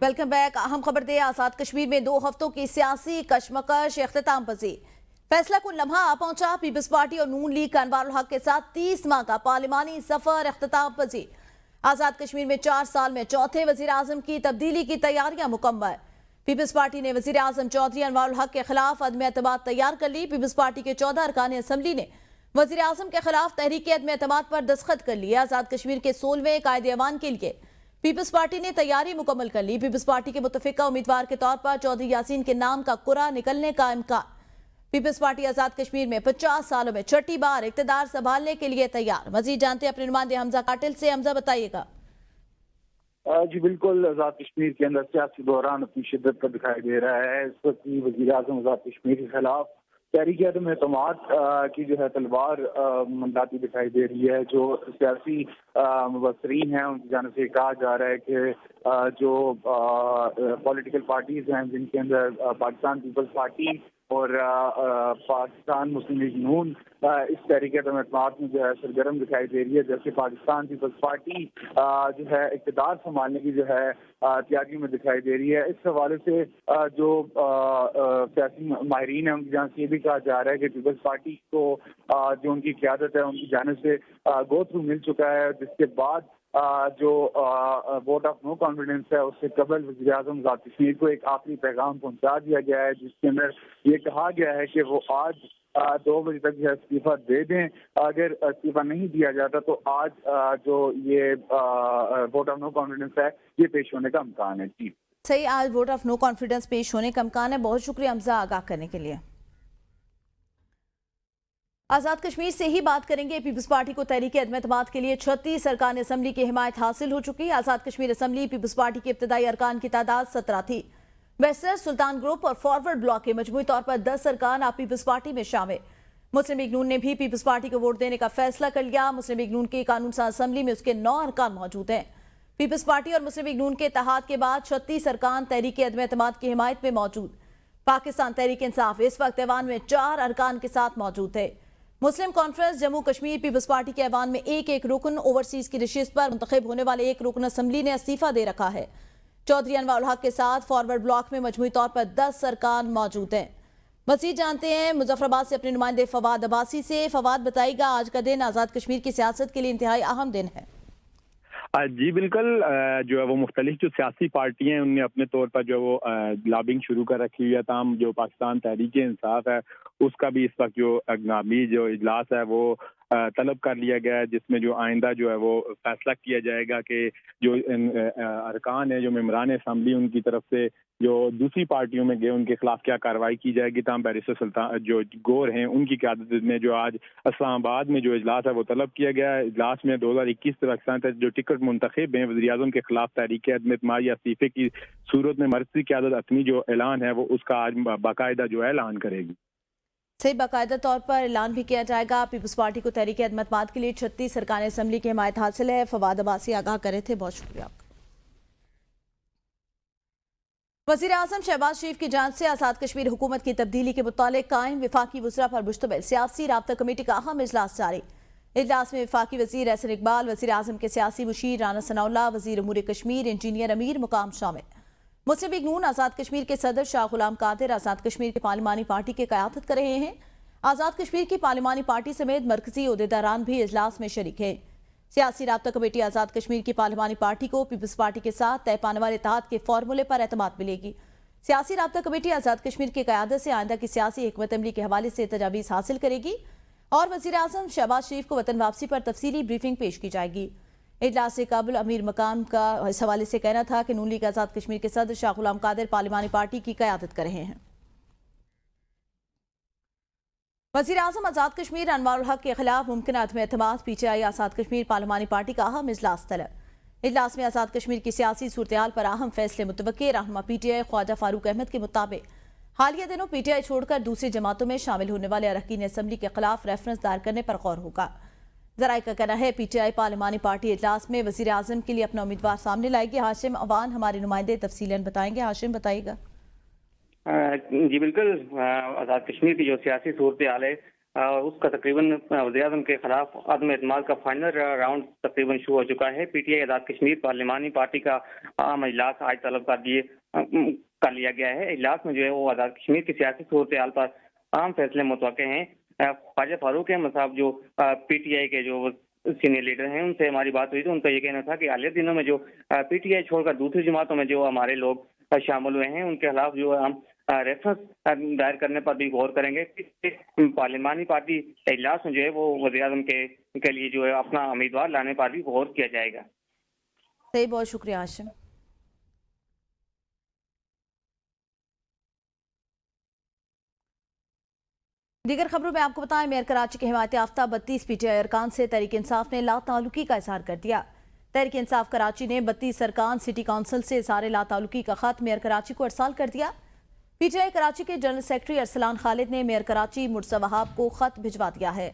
Welcome back. अहम खबर दे, आजाद कश्मीर में 2 हफ्तों की सियासी कशमकश इख्तिताम पजीर। फैसला कुन लम्हा पहुंचा। पीपल्स पार्टी और नून लीग का अनवारुल हक के साथ 30 माह का पार्लिमानी सफर इख्तिताम पजीर। आजाद कश्मीर में 4 साल में चौथे वजीर आजम की तब्दीली की तैयारियां मुकम्मल। पीपल्स पार्टी ने वजीर आजम चौधरी अनवारुल हक के खिलाफ अदम एतमाद तैयार कर ली। पीपल्स पार्टी के 14 अरकान असम्बली ने वजीर आजम के खिलाफ तहरीक अदम एतमाद पर दस्तखत कर लिए। आजाद कश्मीर के 16वें कायदे अवान के लिए पीपल्स पार्टी ने तैयारी मुकम्मल कर ली। पीपल्स पार्टी के मुतफिका उम्मीदवार के तौर पर चौधरी यासीन के नाम का कुरा निकलने का इम्कान। पीपल्स पार्टी आजाद कश्मीर में 50 सालों में छठी बार इक्तदार संभालने के लिए तैयार। मजीद जानते हैं अपने नुमाइंदे हमजा काटिल से। हमजा, बताइएगा। जी बिल्कुल, आजाद कश्मीर के अंदर सियासी बहरान अपनी शिद्दत का दिखाई दे रहा है। इस वक्त वजीर आजम आजाद कश्मीर के खिलाफ तहरीक अदम एतमाद की जो है तलवार मंडाती दिखाई दे रही है। जो सियासी मुबसरीन हैं उनकी जानिब से कहा जा रहा है कि जो पॉलिटिकल पार्टीज हैं जिनके अंदर पाकिस्तान पीपल्स पार्टी और पाकिस्तान मुस्लिम लीग नून इस तहरीक अदम एतमाद में जो है सरगर्म दिखाई दे रही है। जैसे पाकिस्तान पीपल्स पार्टी जो है इक़्तिदार संभालने की जो है तैयारी में दिखाई दे रही है। इस हवाले से जो सियासी माहिरीन है उनकी जानिब से ये भी कहा जा रहा है कि पीपल्स पार्टी को जो उनकी क़यादत है उनकी जानिब से गो थ्रू मिल चुका है, जिसके बाद जो वोट ऑफ नो कॉन्फिडेंस है उससे कबल वज़ीर आज़म आज़ाद कश्मीर को एक आखिरी पैगाम पहुंचा दिया गया है, जिसके अंदर ये कहा गया है कि वो आज 2 बजे तक जो है इस्तीफा दे दें। अगर इस्तीफा नहीं दिया जाता तो आज जो ये वोट ऑफ नो कॉन्फिडेंस है ये पेश होने का इम्कान है। जी सही, आज वोट ऑफ नो कॉन्फिडेंस पेश होने का इम्कान है। बहुत शुक्रिया हमजा आगाह करने के लिए। आजाद कश्मीर से ही बात करेंगे। पीपल्स पार्टी को तहरीक अदम एतमाद के लिए 36 अरकान असम्बली की हिमायत हासिल हो चुकी है। आजाद कश्मीर असम्बली पीपल्स पार्टी के इब्तदाई अरकान की तादाद 17 थी। वेस्टर्न सुल्तान ग्रुप और फॉरवर्ड ब्लॉक के मजमूई तौर पर 10 अरकान आप पीपल्स पार्टी में शामिल। मुस्लिम लीग नून ने भी पीपल्स पार्टी को वोट देने का फैसला कर लिया। मुस्लिम लीग नून की कानून साज असम्बली में उसके 9 अरकान मौजूद हैं। पीपल्स पार्टी और मुस्लिम लीग नून के इत्तेहाद के बाद 36 अरकान तहरीक अदम एतमाद की हिमायत में मौजूद। पाकिस्तान तहरीक इंसाफ इस वक्त ऐवान में 4 अरकान के साथ मौजूद है। Muslim conference Jammu Kashmir people's party के ऐवान में एक रुकन, ओवरसीज की नशिस्त पर मुंतखब होने वाले 1 रुकन असम्बली ने इस्तीफा दे रखा है। चौधरी अनवारुल हक के साथ फॉरवर्ड ब्लॉक में मजमूई तौर पर 10 अरकान मौजूद हैं। मजीद जानते हैं मुजफ्फराबाद से अपने नुमाइंदे फवाद अब्बासी से। फवाद, बताइएगा, आज का दिन आज़ाद कश्मीर की सियासत के लिए इंतहाई अहम दिन है। जी बिल्कुल, जो है वो मुख्तलिफ जो सियासी पार्टियां हैं उनने अपने तौर पर जो वो लॉबिंग शुरू कर रखी हुई है। तमाम जो पाकिस्तान तहरीक इंसाफ है उसका भी इस वक्त जो अगनामी जो इजलास है वो तलब कर लिया गया है, जिसमें जो आइंदा जो है वो फैसला किया जाएगा कि जो अरकान है जो मेम्बरान असम्बली उनकी तरफ से जो दूसरी पार्टियों में गए उनके खिलाफ क्या कार्रवाई की जाएगी। तमाम बैरिस्टर सुल्तान जो गौर हैं उनकी क़यादत में जो आज इस्लामाबाद में जो इजलास है वो तलब किया गया है। इजलास में 2021 तक जो टिकट मुंतखब हैं वज़ीर आज़म के खिलाफ तहरीक अदम एतमाद या इस्तीफे की सूरत में मर्कज़ी क़यादत अपनी जो ऐलान है वो उसका आज बाकायदा जो है ऐलान करेगी। सही, बाकायदा तौर पर ऐलान भी किया जाएगा। पीपल्स पार्टी को तहरीक अदम एतमाद के लिए 36 अरकान असम्बली की हिमायत हासिल है। फवाद अब्बासी आगाह करे थे, बहुत शुक्रिया आपका। वज़ीर आज़म शहबाज शरीफ की जानिब से आज़ाद कश्मीर हुकूमत की तब्दीली के मुतालिक कायम विफाकी वज़रा पर मुश्तमिल सियासी राब्ता कमेटी का अहम इजलास जारी। इजलास में विफाकी वज़ीर एहसन इकबाल, वज़ीर आज़म के सियासी मुशीर राना सनाउल्लाह, वज़ीर उमूर कश्मीर इंजीनियर अमीर मुकाम शामिल। मुस्लिम लीग नून आज़ाद कश्मीर के सदर शाह गुलाम कादिर आज़ाद कश्मीर की पार्लिमानी पार्टी की क़यादत कर रहे हैं। आज़ाद कश्मीर की पार्लिमानी पार्टी समेत मरकजी ओहदेदारान भी इजलास में शरीक है। सियासी राब्ता कमेटी आज़ाद कश्मीर की पार्लिमानी पार्टी को पीपल्स पार्टी के साथ तय पाने वाले इत्तेहाद के फार्मूले पर एतमाद मिलेगी। सियासी राब्ता कमेटी आज़ाद कश्मीर की क़यादत से आइंदा की सियासी हिकमत अमली के हवाले से तजावीज़ हासिल करेगी और वज़ीर आज़म शहबाज शरीफ को वतन वापसी पर तफसीली ब्रीफिंग पेश की जाएगी। इजलास से कबल अमीर मकाम का इस हवाले से कहना था कि नून लीग आज़ाद कश्मीर के सदर शाह गुलाम कादिर पार्लिमानी पार्टी की क़यादत कर रहे हैं। वज़ीर आज़म आज़ाद कश्मीर अनवारुल हक के खिलाफ मुमकिन अदम एतमाद PTI आज़ाद कश्मीर पार्लिमानी पार्टी का अहम इजलास तलब। इजलास में आज़ाद कश्मीर की सियासी सूरत पर अहम फैसले मुतवक्के। रहनुमा PTI ख्वाजा फारूक अहमद के मुताबिक हालिया दिनों PTI छोड़कर दूसरी जमातों में शामिल होने वाले अरकान असम्बली के खिलाफ रेफरेंस दायर करने पर गौर होगा। ज़राए का कहना है PTI पार्लिमानी पार्टी इजलास में वज़ीर आज़म के लिए अपना उम्मीदवार सामने लाएगी। हाशिम अवान हमारे नुमाइंदे तफसीलन बताएंगे। हाशिम, बताइएगा। जी बिल्कुल, आज़ाद कश्मीर की जो सियासी सूरत हाल है اس کا تقریباً وزیراعظم کے خلاف عدم اعتماد کا فائنل راؤنڈ تقریباً شروع ہو چکا ہے۔ P T I Azad Kashmir پارلیمانی پارٹی کا عام اجلاس آج طلب کر لیا گیا ہے۔ اجلاس میں جو ہے وہ آزاد کشمیر کی سیاسی صورتحال پر اہم فیصلے متوقع ہیں۔ خواجہ فاروق احمد صاحب جو پی ٹی آئی کے جو سینئر لیڈر ہیں، ان سے ہماری بات ہوئی تو ان کا یہ کہنا تھا کہ حالیہ دنوں میں جو پی ٹی آئی چھوڑ کر دوسری جماعتوں میں جو ہمارے لوگ شامل ہوئے ہیں، ان کے خلاف جو ہم ریفرنس دائر کرنے پر بھی غور کریں گے۔ پارلیمانی پارٹی اجلاس میں جو ہے وہ وزیراعظم کے لیے جو ہے اپنا امیدوار لانے پر بھی غور کیا جائے گا۔ صحیح، بہت شکریہ ہاشم۔ دیگر خبروں میں آپ کو بتائیں، میئر کراچی کے حمایت یافتہ 32 پی ٹی آئی ارکان سے تحریک انصاف نے لا تعلقی کا اظہار کر دیا۔ تحریک انصاف کراچی نے 32 ارکان سٹی کونسل سے اظہار لا تعلقی کا خط میئر کراچی کو ارسال کر دیا۔ پی ٹی آئی کراچی کے جنرل سیکرٹری ارسلان خالد نے میئر کراچی مرتضی وہاب کو خط بھجوا دیا ہے۔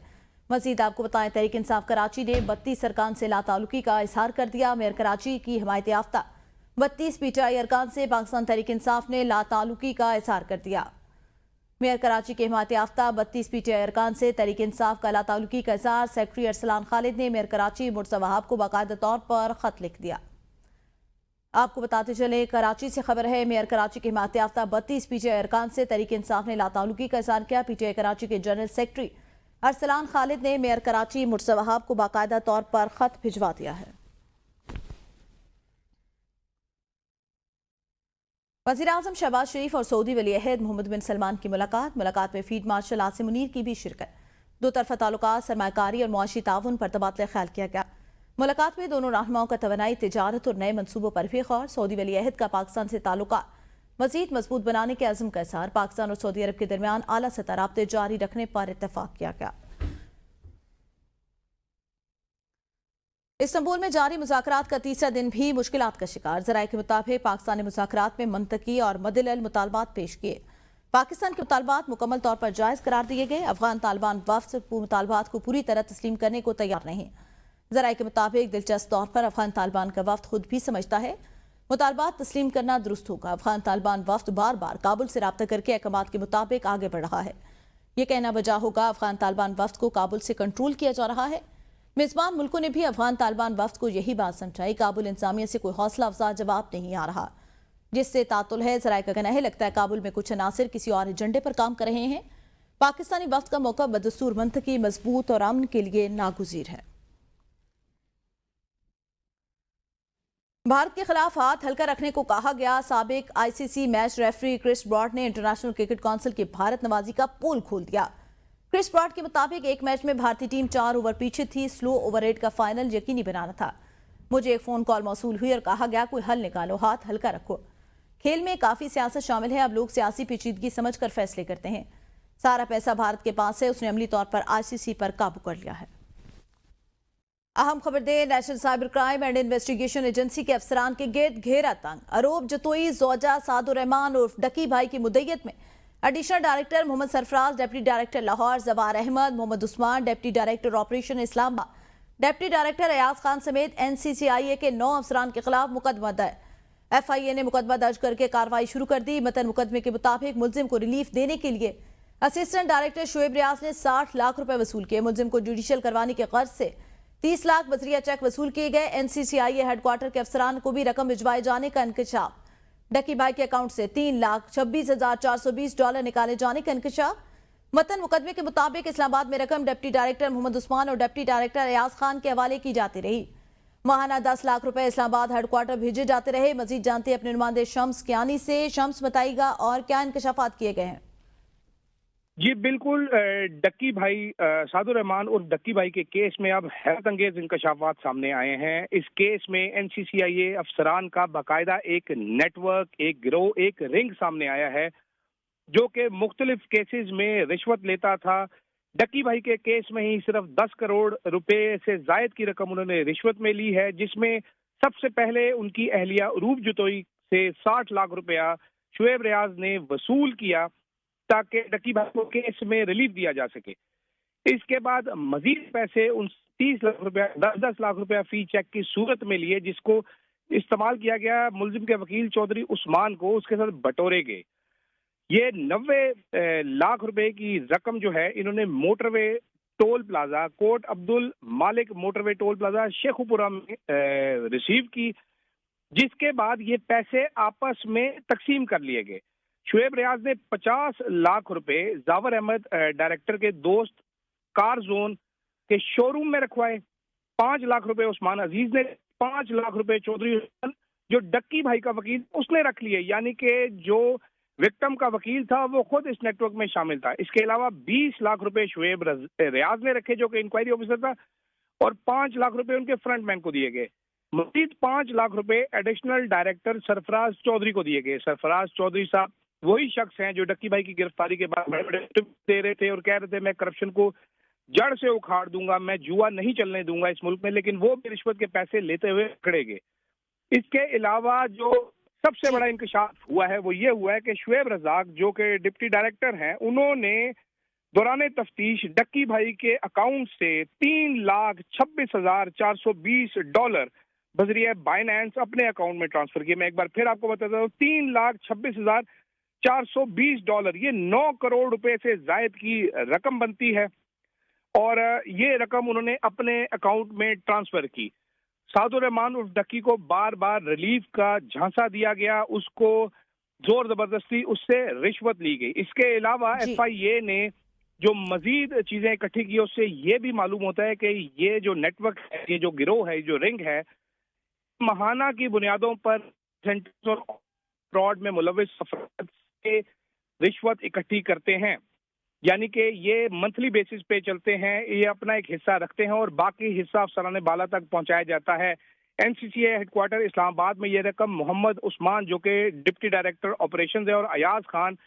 مزید آپ کو بتائیں، تحریک انصاف کراچی نے 32 ارکان سے لا تعلقی کا اظہار کر دیا۔ میئر کراچی کی حمایت یافتہ 32 پی ٹی آئی ارکان سے پاکستان تحریک انصاف نے لا تعلقی کا اظہار کر دیا۔ میئر کراچی کے حمایت یافتہ 32 پی ٹی آئی ارکان سے تحریک انصاف کا لا تعلقی کا اظہار سیکرٹری ارسلان خالد نے میئر کراچی مرتضی وہاب کو باقاعدہ طور پر خط لکھ دیا۔ آپ کو بتاتے چلیں، کراچی سے خبر ہے، میئر کراچی کے حمایت یافتہ 32 پی ٹی آئی ارکان سے تحریک انصاف نے لا تعلقی کا اظہار کیا۔ پی ٹی آئی کراچی کے جنرل سیکرٹری ارسلان خالد نے میئر کراچی مرتضی وہاب کو باقاعدہ طور پر خط بھجوا دیا ہے۔ وزیراعظم شہباز شریف اور سعودی ولی عہد محمد بن سلمان کی ملاقات میں فیلڈ مارشل عاصم منیر کی بھی شرکت۔ دو طرفہ تعلقات، سرمایہ کاری اور معاشی تعاون پر تبادلہ خیال کیا گیا۔ ملاقات میں دونوں رہنماؤں کا توانائی، تجارت اور نئے منصوبوں پر بھی غور۔ سعودی ولی عہد کا پاکستان سے تعلقات مزید مضبوط بنانے کے عزم کا اظہار۔ پاکستان اور سعودی عرب کے درمیان اعلیٰ سطح رابطے جاری رکھنے پر اتفاق کیا گیا۔ استنبول میں جاری مذاکرات کا تیسرا دن بھی مشکلات کا شکار۔ ذرائع کے مطابق پاکستانی مذاکرات میں منطقی اور مدلل مطالبات پیش کیے۔ پاکستان کے مطالبات مکمل طور پر جائز قرار دیے گئے۔ افغان طالبان وفد مطالبات کو پوری طرح تسلیم کرنے کو تیار نہیں۔ ذرائع کے مطابق دلچسپ طور پر افغان طالبان کا وفد خود بھی سمجھتا ہے مطالبات تسلیم کرنا درست ہوگا۔ افغان طالبان وفد بار بار کابل سے رابطہ کر کے احکامات کے مطابق آگے بڑھ رہا ہے۔ یہ کہنا بجا ہوگا افغان طالبان وفد کو کابل سے کنٹرول کیا جا رہا ہے۔ میزبان ملکوں نے بھی افغان طالبان وفد کو یہی بات سمجھائی۔ کابل انتظامیہ سے کوئی حوصلہ افزا جواب نہیں آ رہا، جس سے تعطل ہے۔ ذرائع کا کہنا ہے لگتا ہے کابل میں کچھ عناصر کسی اور ایجنڈے پر کام کر رہے ہیں۔ پاکستانی وفد کا موقع بدستور منطقی، مضبوط اور امن کے لیے ناگزیر ہے۔ بھارت کے خلاف ہاتھ ہلکا رکھنے کو کہا گیا۔ سابق آئی سی سی میچ ریفری کرس براڈ نے انٹرنیشنل کرکٹ کونسل کی بھارت نوازی کا پول کھول دیا۔ کرس براڈ کے مطابق ایک میچ میں بھارتی ٹیم 4 اوور پیچھے تھی۔ سلو اوور ریٹ کا فائنل یقینی بنانا تھا۔ مجھے ایک فون کال موصول ہوئی اور کہا گیا کوئی حل نکالو، ہاتھ ہلکا رکھو۔ کھیل میں کافی سیاست شامل ہے، اب لوگ سیاسی پیچیدگی سمجھ کر فیصلے کرتے ہیں۔ سارا پیسہ بھارت کے پاس ہے، اس نے عملی طور پر آئی سی سی پر قابو کر لیا ہے۔ اہم خبر دیں، national cyber crime and investigation agency کے افسران کے گرد گھیرا تنگ۔ آروپ جتوئی زوجہ سعد الرحمان عرف ڈکی بھائی کی مدعیت میں additional director Muhammad Sarfaraz, deputy director Lahore زوار Ahmad, Muhammad Usman deputy director operation اسلام آباد، ڈپٹی ڈائریکٹر ایاز خان سمیت این سی سی آئی اے کے 9 افسران کے خلاف مقدمہ درج۔ ایف آئی اے نے مقدمہ درج کر کے کارروائی شروع کر دی۔ متن مقدمے کے مطابق ملزم کو ریلیف دینے کے لیے اسسٹنٹ ڈائریکٹر شعیب ریاض نے 60 لاکھ روپے وصول کیے۔ ملزم کو جوڈیشل کروانے کے غرض سے 30 لاکھ بذریعہ چیک وصول کیے گئے۔ این سی سی آئی اے ہیڈ کوارٹر کے افسران کو بھی رقم بھجوائے جانے کا انکشاف۔ ڈکی بھائی کے اکاؤنٹ سے 3,26,420 ڈالر نکالے جانے کا انکشاف۔ متن مقدمے کے مطابق اسلام آباد میں رقم ڈپٹی ڈائریکٹر محمد عثمان اور ڈپٹی ڈائریکٹر ایاز خان کے حوالے کی جاتی رہی۔ ماہانہ 10 لاکھ روپے اسلام آباد ہیڈ کوارٹر بھیجے جاتے رہے۔ مزید جانتے اپنے نمائندے شمس کیانی سے۔ شمس بتائیے گا اور کیا انکشافات کیے گئے ہیں؟ جی بالکل، ڈکی بھائی سعد الرحمان اور ڈکی بھائی کے کیس میں اب حیرت انگیز انکشافات سامنے آئے ہیں۔ اس کیس میں این سی سی آئی اے افسران کا باقاعدہ ایک نیٹ ورک، ایک گروہ، ایک رنگ سامنے آیا ہے جو کہ مختلف کیسز میں رشوت لیتا تھا۔ ڈکی بھائی کے کیس میں ہی صرف 10 کروڑ روپے سے زائد کی رقم انہوں نے رشوت میں لی ہے، جس میں سب سے پہلے ان کی اہلیہ عروپ جتوئی سے 60 لاکھ روپیہ شعیب ریاض نے وصول کیا تاکہ ڈکی بھائی کو کیس میں ریلیف دیا جا سکے۔ اس کے بعد مزید پیسے 30 لاکھ روپیہ 10 لاکھ روپیہ فی چیک کی صورت میں لیے، جس کو استعمال کیا گیا ملزم کے وکیل چودھری عثمان کو اس کے ساتھ بٹورے گئے۔ ये 90 लाख रुपए की रकम जो है इन्होंने motorway toll plaza, Kot Abdul Malik motorway toll plaza Sheikhupura में रिसीव की, जिसके बाद ये पैसे आपस में तकसीम कर लिए गए। शुएब रियाज ने 50 लाख रुपए जावर अहमद डायरेक्टर के दोस्त कार जोन के शोरूम में रखवाए। 5 लाख रुपए उस्मान अजीज ने, 5 लाख रुपए चौधरी हुसैन जो डक्की भाई का वकील उसने रख लिए, यानी कि जो विक्टिम का वकील था वो खुद इस नेटवर्क में शामिल था। इसके अलावा 20 लाख रुपए शुएब रियाज ने रखे जो कि इंक्वायरी ऑफिसर था, और 5 लाख रुपए उनके फ्रंटमैन को दिए गए। मजीद 5 लाख रुपए एडिशनल डायरेक्टर सरफराज चौधरी को दिए गए। सरफराज चौधरी साहब वही शख्स हैं जो डक्की भाई की गिरफ्तारी के बाद बड़े बड़े टिप्स दे रहे थे और कह रहे थे मैं करप्शन को जड़ से उखाड़ दूंगा, मैं जुआ नहीं चलने दूंगा इस मुल्क में, लेकिन वो भी रिश्वत के पैसे लेते हुए पकड़े गए। इसके अलावा जो सबसे बड़ा इंकशाफ हुआ है वो ये हुआ है कि शुएब रज़ाक जो कि डिप्टी डायरेक्टर हैं, उन्होंने दौरान तफ्तीश डक्की भाई के अकाउंट से $3,26,420 बजरिया बाइनेंस अपने अकाउंट में ट्रांसफर किए। मैं एक बार फिर आपको बताता हूँ, $3,26,420, ये 9 करोड़ रुपए से जायद की रकम बनती है, और ये रकम उन्होंने अपने अकाउंट में ट्रांसफर की। सादुर रहमान उर्फ डक्की को बार बार रिलीफ का झांसा दिया गया, उसको जोर जबरदस्ती उससे रिश्वत ली गई। इसके अलावा FIA ने जो मजीद चीजें इकट्ठी की उससे ये भी मालूम होता है कि ये जो नेटवर्क है, ये जो गिरोह है, जो रिंग है, माहाना की बुनियादों पर फ्रॉड में मुलविस अफराद से रिश्वत इकट्ठी करते हैं, यानी कि ये मंथली बेसिस पे चलते हैं, ये अपना एक हिस्सा रखते हैं और बाकी हिस्सा अफसरान बाला तक पहुंचाया जाता है। NCCA हेडक्वार्टर इस्लामाबाद में ये रकम मोहम्मद उस्मान जो कि डिप्टी डायरेक्टर ऑपरेशन है और Ayaz Khan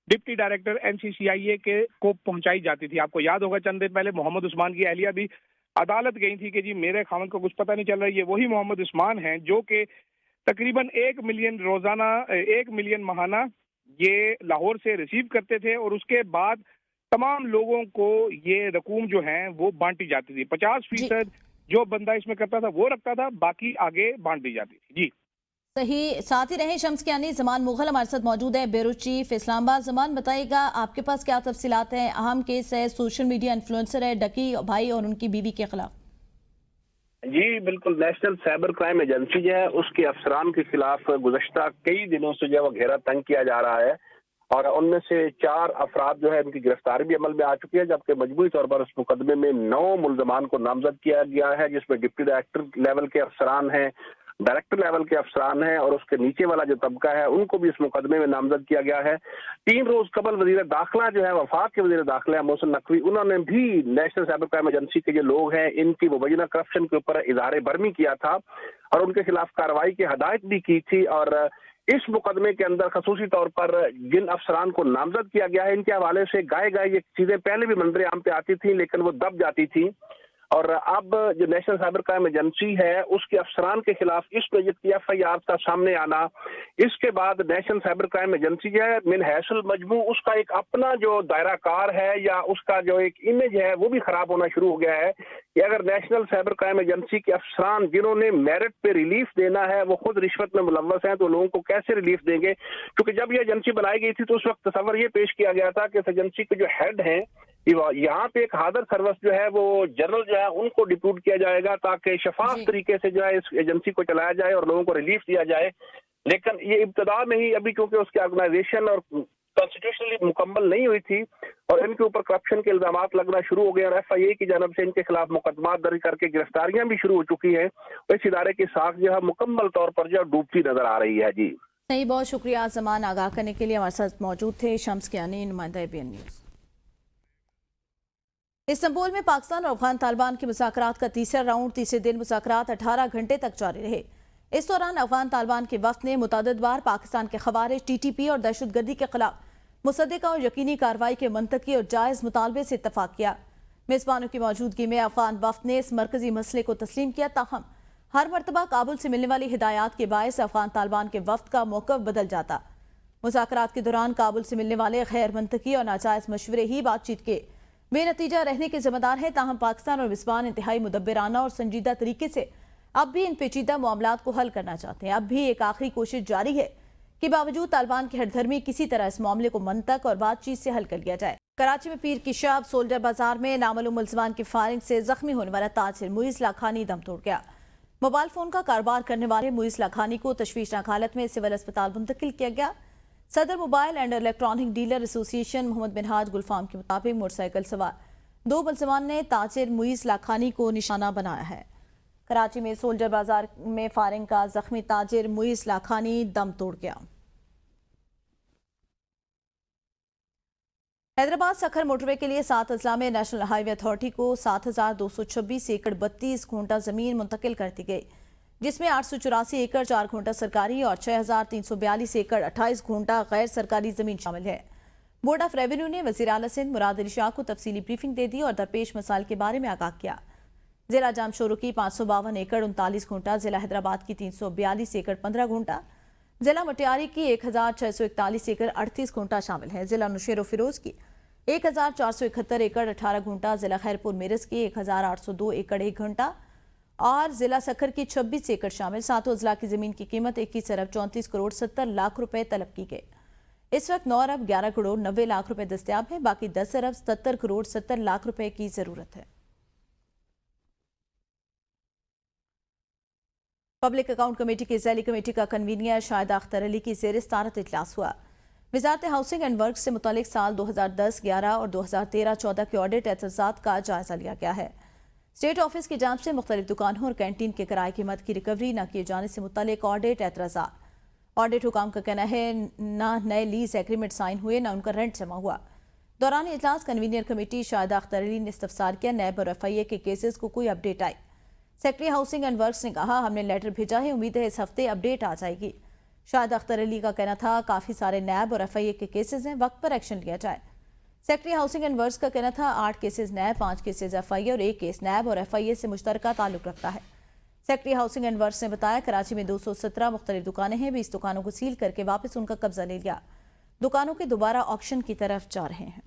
deputy director NCCIA के को पहुंचाई जाती थी। आपको याद होगा चंद दिन पहले मोहम्मद उस्मान की अहलिया भी अदालत गई थी कि जी मेरे खामन को कुछ पता नहीं चल रहा है। ये वही मोहम्मद उस्मान हैं जो कि तकरीबन 1 मिलियन रोजाना 1 मिलियन माहाना ये लाहौर से रिसीव करते थे, और उसके बाद तमाम लोगों को ये रकूम जो है वो बांटी जाती थी। 50% जो बंदा इसमें करता था वो रखता था, बाकी आगे बांट दी जाती थी। जी सही, साथ ही रहे शम्स कियानी। ज़मान मुगल हमारे साथ मौजूद है, ब्यूरो चीफ इस्लामाबाद। ज़मान, बताइएगा आपके पास क्या तफसीलात हैं? अहम केस है, सोशल मीडिया इन्फ्लुएंसर है डक्की भाई और उनकी बीवी के खिलाफ। जी बिल्कुल, नेशनल साइबर क्राइम एजेंसी जो है उसके अफसरान के खिलाफ गुज़श्ता कई दिनों से जो है वो घेरा तंग किया जा रहा है, और उनमें से 4 अफराद जो है उनकी गिरफ्तारी भी अमल में आ चुकी है, जबकि मजबूरी तौर पर उस मुकदमे में 9 मुल्ज़मान को नामजद किया गया है, जिसमें डिप्टी डायरेक्टर लेवल के अफसरान हैं, डायरेक्टर लेवल के अफसरान हैं, और उसके नीचे वाला जो तबका है उनको भी इस मुकदमे में नामजद किया गया है। 3 रोज कबल वजीर दाखिला जो है, वफाक के वजीर दाखिला मोहसिन नकवी, उन्होंने भी नेशनल साइबर क्राइम एजेंसी के जो लोग हैं इनकी मुबैना करप्शन के ऊपर इज़हार बरमी किया था और उनके खिलाफ कार्रवाई की हदायत भी की थी। और इस मुकदमे के अंदर खसूसी तौर पर जिन अफसरान को नामजद किया गया है इनके हवाले से गाए ये चीजें पहले भी मंजर आम पे आती थी, लेकिन वो दब जाती थी, और अब जो नेशनल साइबर क्राइम एजेंसी है उसके अफसरान के खिलाफ इस प्रोजेक्ट की FIR का सामने आना, इसके बाद नेशनल साइबर क्राइम एजेंसी जो है मिन हैसल मजमू उसका एक अपना जो दायरा कार है या उसका जो एक इमेज है वो भी खराब होना शुरू हो गया है कि अगर नेशनल साइबर क्राइम एजेंसी के अफसरान जिन्होंने मेरिट पे रिलीफ देना है वो खुद रिश्वत में मुलव्वस हैं, तो लोगों को कैसे रिलीफ देंगे? क्योंकि जब ये एजेंसी बनाई गई थी तो उस वक्त तस्वर ये पेश किया गया था कि इस एजेंसी के जो हेड हैं यहाँ पे एक हादर सर्विस जो है वो जनरल जो है उनको डिप्यूट किया जाएगा ताकि शफाफ तरीके से जो है इस एजेंसी को चलाया जाए और लोगों को रिलीफ दिया जाए। लेकिन ये इब्तदा में ही अभी क्योंकि उसकी ऑर्गेनाइजेशन और कॉन्स्टिट्यूशनली मुकम्मल नहीं हुई थी और इनके ऊपर करप्शन के इल्जामात लगना शुरू हो गए, और FIA की जानब से इनके खिलाफ मुकदमा दर्ज करके गिरफ्तारियां भी शुरू हो चुकी है, इस इदारे की साख जो है मुकम्मल तौर पर जो डूबती नजर आ रही है। जी सही, बहुत शुक्रिया ज़मान, आगाह करने के लिए हमारे साथ मौजूद थे शम्स कियानी, नुमाइंदा ABN न्यूज़। इस्तांबुल में पाकिस्तान और अफगान तालिबान के मुज़ाकरात का तीसरा राउंड तीसरे दिन मुज़ाकरात 18 घंटे तक जारी रहे। इस दौरान अफगान तालिबान के वफ़द ने मुतअद्दिद बार पाकिस्तान के ख़वारिज, TTP और दहशतगर्दी के खिलाफ मुसद्दिक़ा और यकीनी कार्रवाई के मंतकी और जायज़ मुतालबे से इत्तफ़ाक़ किया। मेज़बानों की मौजूदगी में अफगान वफ़द ने इस मरकज़ी मसले को तस्लीम किया, ताहम हर मरतबा काबुल से मिलने वाली हिदायत के बायस अफगान तालिबान के वफ़द का मौक़िफ़ बदल जाता। मुज़ाकरात के दौरान काबुल से मिलने वाले गैर मंतकी और नाजायज़ मशवरे ही बातचीत के बेनतीजा रहने के जिम्मेदार हैं, ताहम पाकिस्तान और मेज़बान इंतहाई मुदब्बिराना और संजीदा तरीके से अब भी इन पेचीदा मामलात को हल करना चाहते हैं। अब भी एक आखिरी कोशिश जारी है के बावजूद तालिबान की हठधर्मी किसी तरह इस मामले को मंतक और बातचीत से हल कर लिया जाए। कराची में पीर की शब सोल्जर बाजार में नामालूम मुलजमान की फायरिंग से जख्मी होने वाला ताजिर मुइज़ लाखानी दम तोड़ गया। मोबाइल फोन का कारोबार करने वाले मुइज़ लाखानी को तशवीशनाक हालत में सिविल अस्पताल मुंतकिल किया गया। सदर mobile and electronic dealer association Mohammad बिनहाज गुलफाम के मुताबिक मोटरसाइकिल सवार 2 मुलजमान ने ताजिर मुइज़ लाखानी को निशाना बनाया है। कराची में सोल्जर बाजार में फायरिंग का जख्मी ताजिर मुइज़ लाखानी दम तोड़ गया। हैदराबाद सखर मोटरवे के लिए 7 अजला में नेशनल हाईवे अथॉरिटी को 7,226 एकड़ 32 घंटा जमीन मुंतकिल कर दी गई, जिसमें 884 एकड़ 4 घंटा सरकारी और 6,342 एकड़ 28 घंटा गैर सरकारी जमीन शामिल है। बोर्ड ऑफ रेवेन्यू ने वजीर आला सिंध मुराद अली शाह को तफसीली ब्रीफिंग दे दी और दरपेश मसाइल के बारे में आगाह किया। जिला जामशोरो की 552 एकड़ 39 घंटा, जिला हैदराबाद की 342 एकड़ 15 घंटा, जिला मटियारी की 1,641 एकड़ 38 घंटा शामिल है। जिला नौशेरो फिरोज की 1,471 एकड़ 18 घंटा, जिला खैरपुर मेरस की 1,802 एकड़ 1 घंटा और जिला सखर की 26 एकड़ शामिल। 7 अजला की जमीन की कीमत 21 अरब 34 करोड़ 70 लाख रुपए तलब की गई। इस वक्त 9 अरब 11 करोड़ 90 लाख रुपए दस्तयाब हैं, बाकी 10 अरब 77 करोड़ 70 लाख रुपए की जरूरत है। पब्लिक अकाउंट कमेटी की ज़ैली कमेटी का कन्वीनियर शाहिदा अख्तर अली की ज़ेर सदारत इजलास हुआ। वजारत हाउसिंग एंड वर्क से मुतालिक साल 2010-11 और 2013-14 के ऑडिट एतजाज़ात का जायजा लिया गया है। स्टेट ऑफिस की जांच से मुख्तलिफ दुकानों और कैंटीन के किराए की मद की रिकवरी न किए जाने से मुतालिक ऑडिट एतराज़ात। ऑडिट हुकाम का कहना है न नए लीज एग्रीमेंट साइन हुए, न उनका रेंट जमा हुआ। दौरान इजलास कन्वीनियर कमेटी शाहिदा अख्तर अली ने इस्तफसार किया, नैब और FIA के केसेस को कोई update I. Secretary housing and works ने कहा, हमने लेटर भेजा है, उम्मीद है इस हफ्ते अपडेट आ जाएगी। शाहिदा अख्तर अली का कहना था, काफ़ी सारे नैब और FIA के केसेस हैं, वक्त पर एक्शन लिया जाए। सेक्रेटरी हाउसिंग एंड वर्क्स का कहना था, 8 केसेस नैब, 5 केसेस FIA और 1 केस नैब और FIA से मुश्तरका ताल्लुक रखता है। सेक्रेटरी हाउसिंग एंड वर्क्स ने बताया, कराची में 217 मुख्तलिफ दुकानें हैं, 20 दुकानों को सील करके वापस उनका कब्जा ले लिया। दुकानों के दोबारा ऑक्शन की तरफ जा रहे हैं।